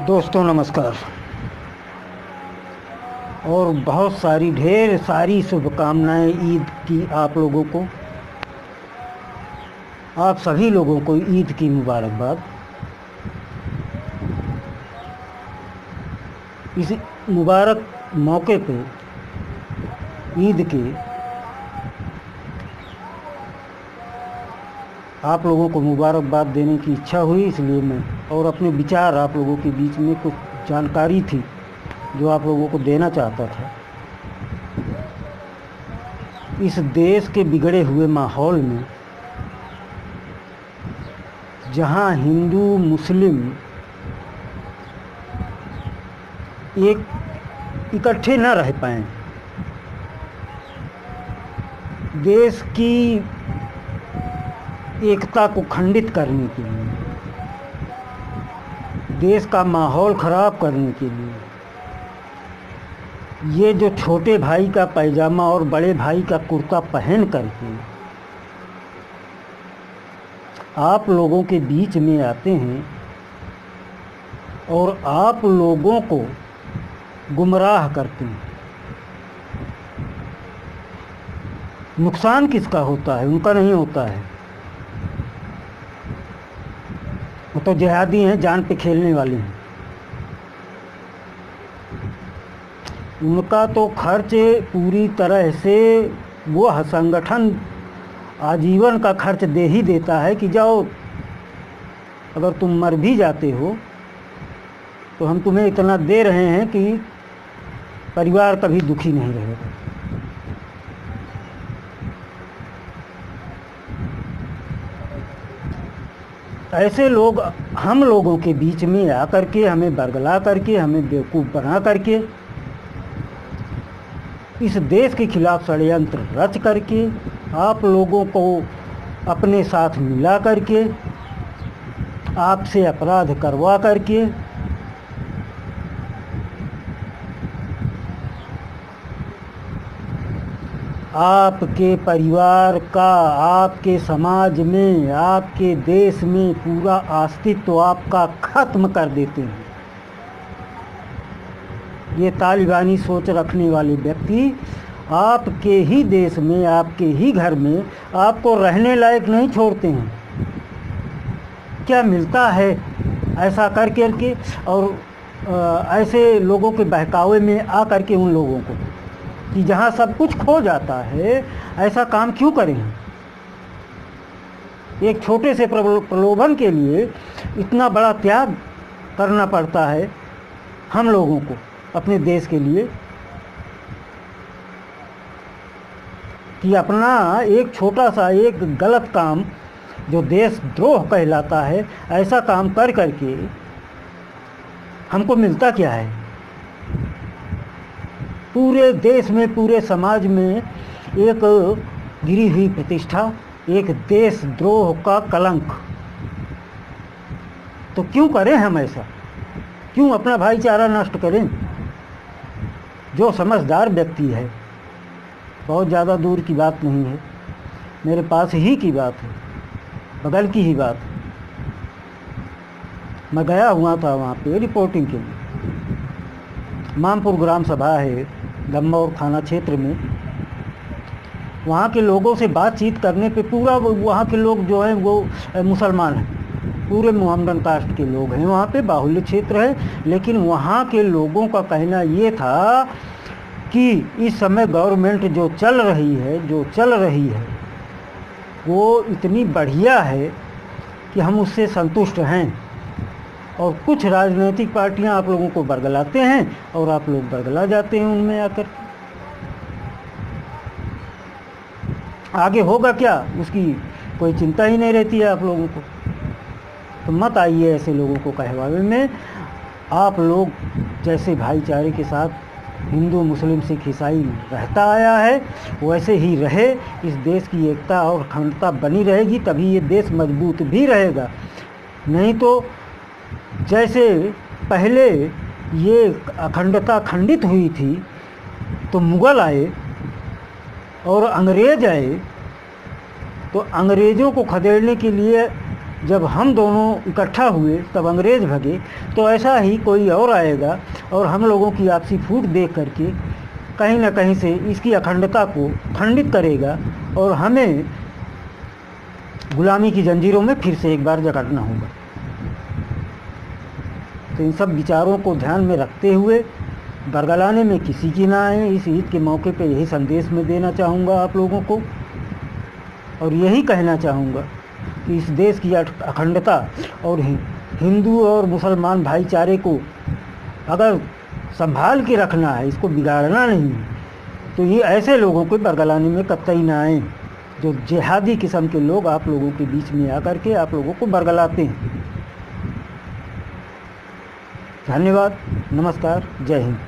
दोस्तों नमस्कार और बहुत सारी ढेर सारी शुभकामनाएं ईद की आप लोगों को। आप सभी लोगों को ईद की मुबारकबाद। इस मुबारक मौके पे ईद के आप लोगों को मुबारकबाद देने की इच्छा हुई, इसलिए मैं और अपने विचार आप लोगों के बीच में कुछ जानकारी थी जो आप लोगों को देना चाहता था। इस देश के बिगड़े हुए माहौल में जहां हिंदू मुस्लिम एक इकट्ठे न रह पाएं, देश की एकता को खंडित करने के लिए, देश का माहौल ख़राब करने के लिए, ये जो छोटे भाई का पैजामा और बड़े भाई का कुर्ता पहन करके आप लोगों के बीच में आते हैं और आप लोगों को गुमराह करते हैं। नुकसान किसका होता है? उनका नहीं होता है। वो तो जिहादी हैं, जान पे खेलने वाले हैं। उनका तो खर्च पूरी तरह से वो संगठन आजीवन का खर्च दे ही देता है कि जाओ, अगर तुम मर भी जाते हो तो हम तुम्हें इतना दे रहे हैं कि परिवार कभी दुखी नहीं रहेगा। ऐसे लोग हम लोगों के बीच में आकर के हमें बरगला करके, हमें बेवकूफ़ बना करके, इस देश के खिलाफ षड्यंत्र रच करके, आप लोगों को अपने साथ मिला करके, आपसे अपराध करवा करके आपके परिवार का, आपके समाज में, आपके देश में पूरा अस्तित्व आपका ख़त्म कर देते हैं। ये तालिबानी सोच रखने वाले व्यक्ति आपके ही देश में, आपके ही घर में आपको रहने लायक नहीं छोड़ते हैं। क्या मिलता है ऐसा कर करके? और ऐसे लोगों के बहकावे में आ करके उन लोगों को कि जहाँ सब कुछ खो जाता है, ऐसा काम क्यों करें? एक छोटे से प्रलोभन के लिए इतना बड़ा त्याग करना पड़ता है हम लोगों को अपने देश के लिए, कि अपना एक छोटा सा एक गलत काम जो देशद्रोह कहलाता है, ऐसा काम कर करके हमको मिलता क्या है? पूरे देश में, पूरे समाज में एक गिरी हुई प्रतिष्ठा, एक देशद्रोह का कलंक। तो क्यों करें हम ऐसा? क्यों अपना भाईचारा नष्ट करें? जो समझदार व्यक्ति है, बहुत ज़्यादा दूर की बात नहीं है, मेरे पास ही की बात है, बगल की ही बात है। मैं गया हुआ था वहाँ पे रिपोर्टिंग के लिए। मामपुर ग्राम सभा है गम्मौर थाना क्षेत्र में। वहाँ के लोगों से बातचीत करने पे पूरा वहाँ के लोग जो हैं वो मुसलमान हैं, पूरे मोहम्मदन कास्ट के लोग हैं। वहाँ पे बाहुल्य क्षेत्र है, लेकिन वहाँ के लोगों का कहना ये था कि इस समय गवर्नमेंट जो चल रही है वो इतनी बढ़िया है कि हम उससे संतुष्ट हैं। और कुछ राजनीतिक पार्टियां आप लोगों को बरगलाते हैं और आप लोग बरगला जाते हैं उनमें आकर। आगे होगा क्या उसकी कोई चिंता ही नहीं रहती है आप लोगों को। तो मत आइए ऐसे लोगों को कहवावे में। आप लोग जैसे भाईचारे के साथ हिंदू मुस्लिम सिख ईसाई रहता आया है, वैसे ही रहे। इस देश की एकता और अखंडता बनी रहेगी, तभी ये देश मजबूत भी रहेगा। नहीं तो जैसे पहले ये अखंडता खंडित हुई थी, तो मुग़ल आए और अंग्रेज़ आए, तो अंग्रेज़ों को खदेड़ने के लिए जब हम दोनों इकट्ठा हुए तब अंग्रेज़ भगे, तो ऐसा ही कोई और आएगा और हम लोगों की आपसी फूट देख करके कहीं ना कहीं से इसकी अखंडता को खंडित करेगा और हमें गुलामी की जंजीरों में फिर से एक बार जकड़ना होगा। तो इन सब विचारों को ध्यान में रखते हुए बरगलाने में किसी की ना आए, इस ईद के मौके पे यही संदेश मैं देना चाहूँगा आप लोगों को, और यही कहना चाहूँगा कि इस देश की अखंडता और हिंदू और मुसलमान भाईचारे को अगर संभाल के रखना है, इसको बिगाड़ना नहीं है, तो ये ऐसे लोगों को बरगलाने में कतई ना आए जो जिहादी किस्म के लोग आप लोगों के बीच में आकर के आप लोगों को बरगलाते हैं। धन्यवाद, नमस्कार, जय हिंद।